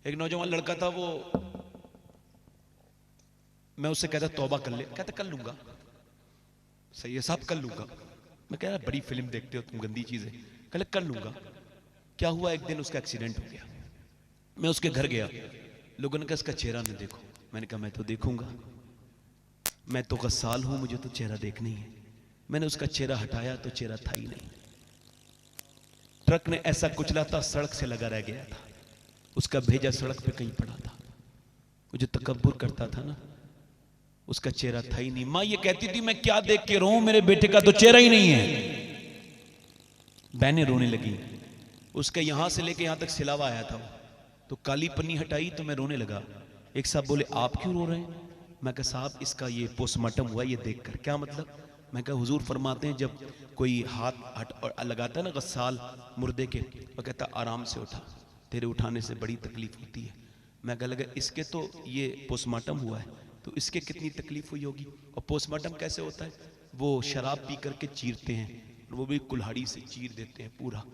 एक नौजवान लड़का था, वो मैं उससे कहता तौबा कर ले, कहता कर लूंगा। सही है साहब, कर लूंगा। मैं कह रहा बड़ी फिल्म देखते हो तुम, गंदी चीजें। कहले कर लूंगा। क्या हुआ, एक दिन उसका एक्सीडेंट हो गया। मैं उसके घर गया, लोगों ने कहा इसका चेहरा नहीं देखो। मैंने कहा मैं तो देखूंगा, मैं तो गस्साल हूं, मुझे तो चेहरा देखना ही है। मैंने उसका चेहरा हटाया तो चेहरा था ही नहीं। ट्रक ने ऐसा कुचला था, सड़क से लगा रह गया था। उसका भेजा सड़क पे कहीं पड़ा था। वो जो तकब्बुर करता था ना, उसका चेहरा था ही नहीं। मां ये कहती थी मैं क्या देख के रोऊं, मेरे बेटे का तो चेहरा ही नहीं है। बहनें रोने लगी। उसके यहां से लेके यहां तक सिलावा आया था, तो काली पन्नी हटाई तो मैं रोने लगा। एक साहब बोले आप क्यों रो रहे हैं? मैं कहा साहब इसका ये पोस्टमार्टम हुआ ये देखकर। क्या मतलब? मैं कहा हुजूर फरमाते हैं जब कोई हाथ लगाता है ना गस्साल मुर्दे के, वो कहता आराम से उठा, तेरे उठाने से बड़ी तकलीफ होती है। मैं कहा लगा इसके तो ये पोस्टमार्टम हुआ है, तो इसके कितनी तकलीफ हुई होगी। और पोस्टमार्टम कैसे होता है? वो शराब पी करके चीरते हैं, वो भी कुल्हाड़ी से चीर देते हैं पूरा।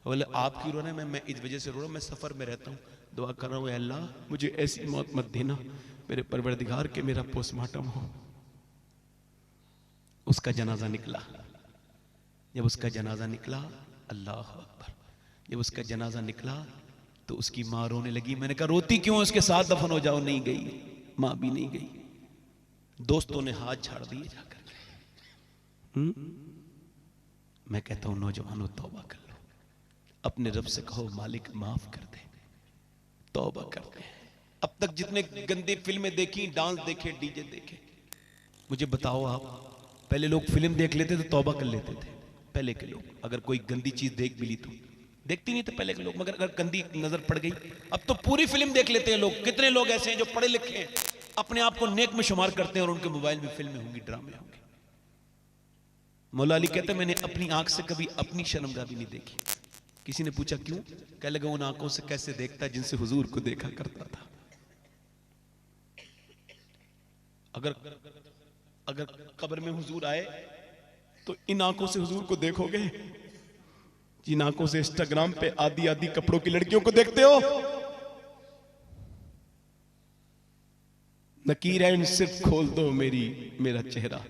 बोले आप क्यों रो रहे हैं? मैं इस वजह से रो रहा हूँ, मैं सफ़र में रहता हूँ, दुआ कर रहा हूँ अल्लाह मुझे ऐसी मौत मत देना मेरे परवरदिगार के मेरा पोस्टमार्टम हो। उसका जनाजा निकला। जब उसका जनाजा निकला, अल्लाह अकबर, जब उसका जनाजा निकला तो उसकी माँ रोने लगी। मैंने कहा रोती क्यों, उसके साथ दफन हो जाओ। नहीं गई, माँ भी नहीं गई। दोस्तों ने हाथ झाड़ दिए जाकर। मैं कहता हूं नौजवानों तौबा कर लो, अपने रब से कहो मालिक माफ कर दे। तौबा करते हैं। अब तक जितने गंदी फिल्में देखी, डांस देखे, डीजे देखे, मुझे बताओ आप, पहले लोग फिल्म देख लेते तो तौबा कर लेते थे। पहले के लोग अगर कोई गंदी चीज देख भी ली तो देखती नहीं थे पहले के लोग, मगर अगर गंदी नजर पड़ गई अब तो पूरी फिल्म देख लेते हैं लोग। कितने लोग ऐसे हैं जो पढ़े लिखे हैं, अपने आप को नेक में शुमार करते हैं और उनके मोबाइल में फिल्में होंगी, ड्रामे होंगे। मौला अली कहते हैं मैंने अपनी आंख से कभी अपनी शर्मगाह भी नहीं देखी। किसी ने पूछा क्यों? कह लगा उन आंखों से कैसे देखता जिनसे हुजूर को देखा करता था। अगर कब्र में हुजूर आए तो इन आंखों से हुजूर को देखोगे जिन आंखों से इंस्टाग्राम पे आधी आधी कपड़ों की लड़कियों को देखते हो। नकीरैन सिर्फ खोल दो मेरा चेहरा,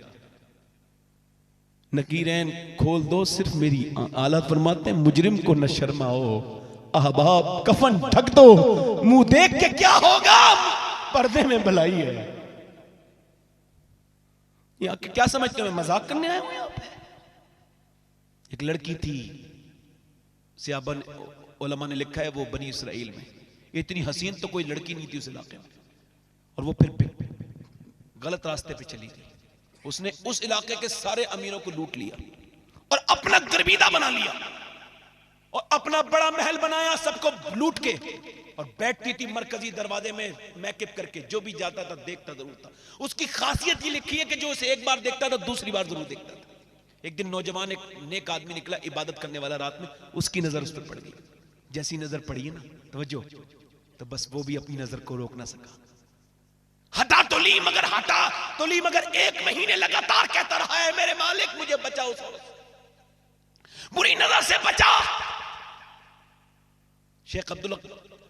नकीरैन खोल दो सिर्फ मेरी। आला फरमाते हैं मुजरिम को न शर्माओ, अहबाब कफन ढक दो, मुंह देख के क्या होगा, पर्दे में भलाई है। यहाँ क्या समझते हो, मजाक करने आए हो यहाँ पे? एक लड़की थी, सियाबन उलमा ने लिखा है वो बनी इसराइल में, इतनी हसीन तो कोई लड़की नहीं थी उस इलाके में, और वो फिर गलत रास्ते पे चली गई। उसने उस इलाके के सारे अमीरों को लूट लिया और अपना गर्विदा बना लिया और अपना बड़ा महल बनाया सबको लूट के, और बैठती थी मरकजी दरवाजे में मैकअप करके, जो भी जाता था देखता जरूर था। उसकी खासियत ये लिखी है कि जो उसे एक बार देखता था दूसरी बार जरूर देखता था। एक दिन नौजवान एक नेक आदमी निकला इबादत करने वाला, रात में उसकी नजर उस पर पड़ गई। जैसी नजर पड़ी है ना तवज्जो, तो बस वो भी अपनी नजर को रोक ना सका। हटा तो ली मगर 1 महीने लगातार कहता रहा है मेरे मालिक मुझे बचा उस बुरी नजर से बचा। शेख अब्दुल्ला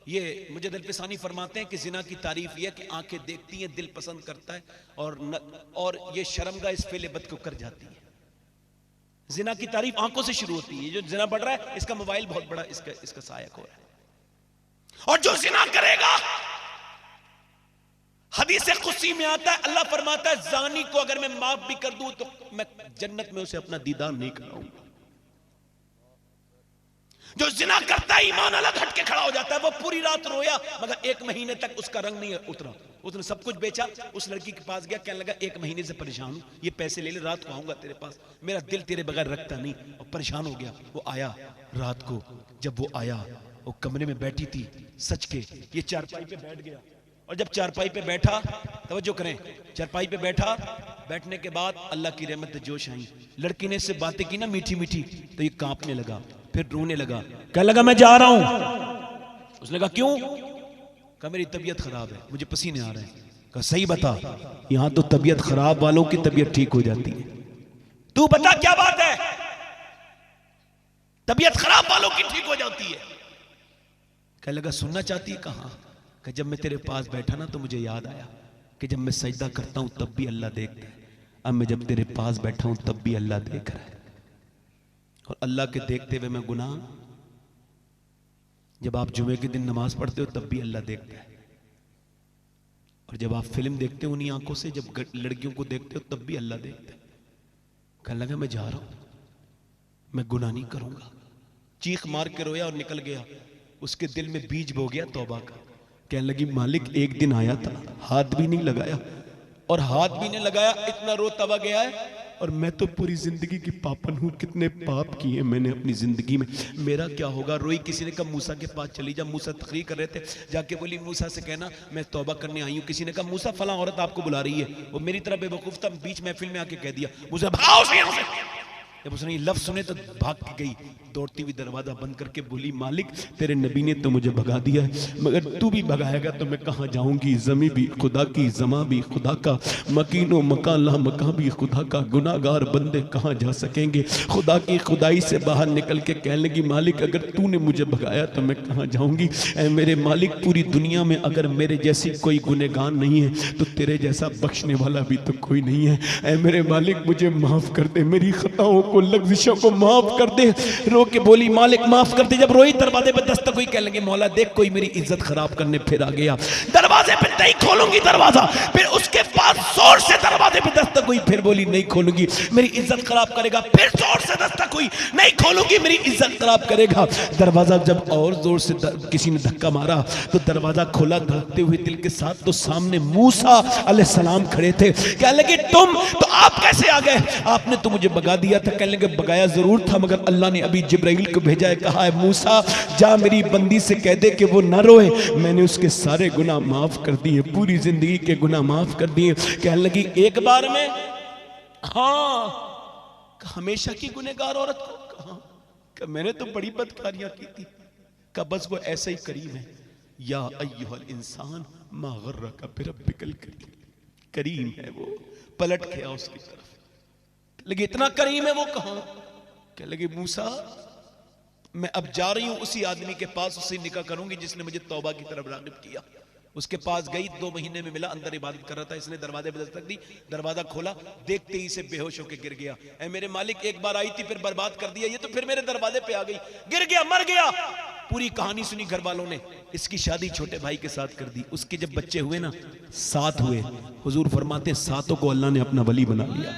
ये मुझे दिल पिसानी फरमाते हैं कि जिना की तारीफ यह कि आंखें देखती हैं, दिल पसंद करता है, और ये शर्मगाह इस फेले बद को कर जाती है। जिना की तारीफ आंखों से शुरू होती है। जो जिना बढ़ रहा है इसका मोबाइल बहुत बड़ा इसका सहायक हो रहा है। और जो जिना करेगा, हदीस कुदसी में आता है अल्लाह फरमाता है जानी को अगर मैं माफ भी कर दूं तो मैं जन्नत में उसे अपना दीदार नहीं कराऊंगा। जो जिना करता है ईमान अलग हट के खड़ा हो जाता है। वो पूरी रात रोया मगर 1 महीने तक उसका रंग नहीं उतरा। उसने सब कुछ बेचा, उस लड़की के पास गया, कहने लगा 1 महीने से परेशान हूं, ये पैसे ले ले, रात को आऊंगा तेरे पास, मेरा दिल तेरे बगैर रखता नहीं। और परेशान हो गया। वो आया रात को, जब वो आया वो कमरे में बैठी थी सच के, ये चारपाई पे बैठ गया, और जब चारपाई पे बैठा, तवज्जो करें, चारपाई पे बैठा, बैठने के बाद अल्लाह की रहमत जोश आई। लड़की ने इससे बातें की ना मीठी मीठी, तो ये कांपने लगा, फिर रोने लगा, कहने लगा मैं जा रहा हूं। उसने कहा क्यों? कहा मेरी तबीयत खराब है, मुझे पसीने आ रहे हैं। कहा सही बता, यहां तो तबीयत खराब वालों की तबीयत ठीक हो जाती है, तू बता क्या बात है? तबीयत खराब वालों की ठीक हो जाती है। कहने लगा सुनना चाहती है? कहां? कि जब मैं तेरे पास बैठा ना तो मुझे याद आया कि जब मैं सजदा करता हूं तब भी अल्लाह देखता है, अब मैं जब तेरे पास बैठा हूं तब भी अल्लाह देख रहा है। और अल्लाह के देखते हुए मैं गुनाह, जब आप जुमे के दिन नमाज पढ़ते हो तब भी अल्लाह देखता है, और जब आप फिल्म देखते हो उन्हीं आंखों से, जब लड़कियों को देखते हो तब भी अल्लाह देखता है। कहने लगा मैं जा रहा हूं, मैं गुनाह नहीं करूंगा। चीख मार के रोया और निकल गया। उसके दिल में बीज बो गया तौबा का। कहने लगी मालिक एक दिन आया था, हाथ भी नहीं लगाया, और हाथ भी नहीं लगाया, इतना रोता हुआ गया है, और मैं तो पूरी जिंदगी की पापन हूं, कितने पाप किए मैंने अपनी जिंदगी में, मेरा क्या होगा। रोई। किसी ने कहा मूसा के पास चली जा, मूसा तकरीर कर रहे थे, जाके बोली मूसा से कहना मैं तौबा करने आई हूं। किसी ने कहा मूसा फलां औरत आपको बुला रही है, वो मेरी तरह बेवकूफ था, बीच महफिल में आके कह दिया मूसा भागो से यहां से। जब उसने ये लफ्ज सुने तो भाग के गई, दौड़ती हुई दरवाजा बंद करके बोली मालिक तेरे नबी ने तो मुझे भगा दिया है, मगर तू भी भगाएगा तो मैं कहां जाऊंगी। जमी भी खुदा की, जमा भी खुदा का, मकीनो मकान ला मकान भी खुदा का, गुनाहगार बंदे कहां जा सकेंगे। खुदा की खुदाई से बाहर निकल के कहने लगी मालिक अगर तूने मुझे भगाया तो मैं कहां जाऊंगी। ऐ मेरे मालिक पूरी दुनिया में अगर मेरे जैसी कोई गुनहगार नहीं है तो तेरे जैसा बख्शने वाला भी तो कोई नहीं है। ऐ मेरे मालिक मुझे माफ कर दे, मेरी खताओं को, लग़्ज़िशों को माफ कर दे। रो के बोली मालिक माफ कर दे। जब रोई दरवाजे पे दस्तक हुई, कहने लगे मौला देख कोई मेरी इज्जत खराब करने फिर आ गया। दरवाजे पे नहीं खोलूंगी दरवाजा, फिर उसके बाद जोर से दरवाजे पे दस्तक हुई, फिर बोली नहीं खोलूंगी मेरी इज्जत खराब करेगा, फिर जोर से दस्तक हुई, नहीं खोलूंगी मेरी इज्जत खराब करेगा। दरवाजा जब और जोर से किसी ने धक्का मारा तो दरवाजा खोला, धड़कते हुए दिल के साथ, तो सामने मूसा अलैहिस्सलाम खड़े थे। कहने लगे तुम तो आप कैसे आ गए, आपने तो मुझे भगा दिया था। कहने लगे भगाया जरूर था, मगर अल्लाह ने अभी जिब्राइल को भेजा है, कहा है मूसा जा मेरी बंदी से कह दे कि वो ना रोए, मैंने उसके सारे गुनाह माफ कर दिए, पूरी जिंदगी के गुनाह माफ कर दिए। कहने लगी एक बार में, हाँ हमेशा की गुनहगार औरत को कहा, मैंने तो बड़ी बदकारियां की थी। का बस वो ऐसा ही करीम है, या अय्युहल इंसान मा गर्रका बिरब्बिकल करीम, करीम है वो। पलट गया उसकी तरफ, लगे इतना करीम है वो कहां। कह लगे मूसा मैं अब जा रही हूं उसी आदमी के पास, उससे निकाह करूंगी जिसने मुझे तौबा की तरफ राग़िब किया। उसके पास गई, 2 महीने में मिला, अंदर इबादत कर रहा था। इसने दरवाजे पे दस्तक दी, दरवाजा खोला, देखते ही से बेहोश होकर गिर गया। ऐ मेरे मालिक एक बार आई थी फिर बर्बाद कर दिया, ये तो फिर मेरे दरवाजे पे आ गई, गिर गया, मर गया। पूरी कहानी सुनी घर वालों ने। इसकी शादी छोटे भाई के साथ कर दी। उसके जब बच्चे हुए ना, 7 हुए, हुजूर फरमाते 7 को अल्लाह ने अपना वली बना लिया।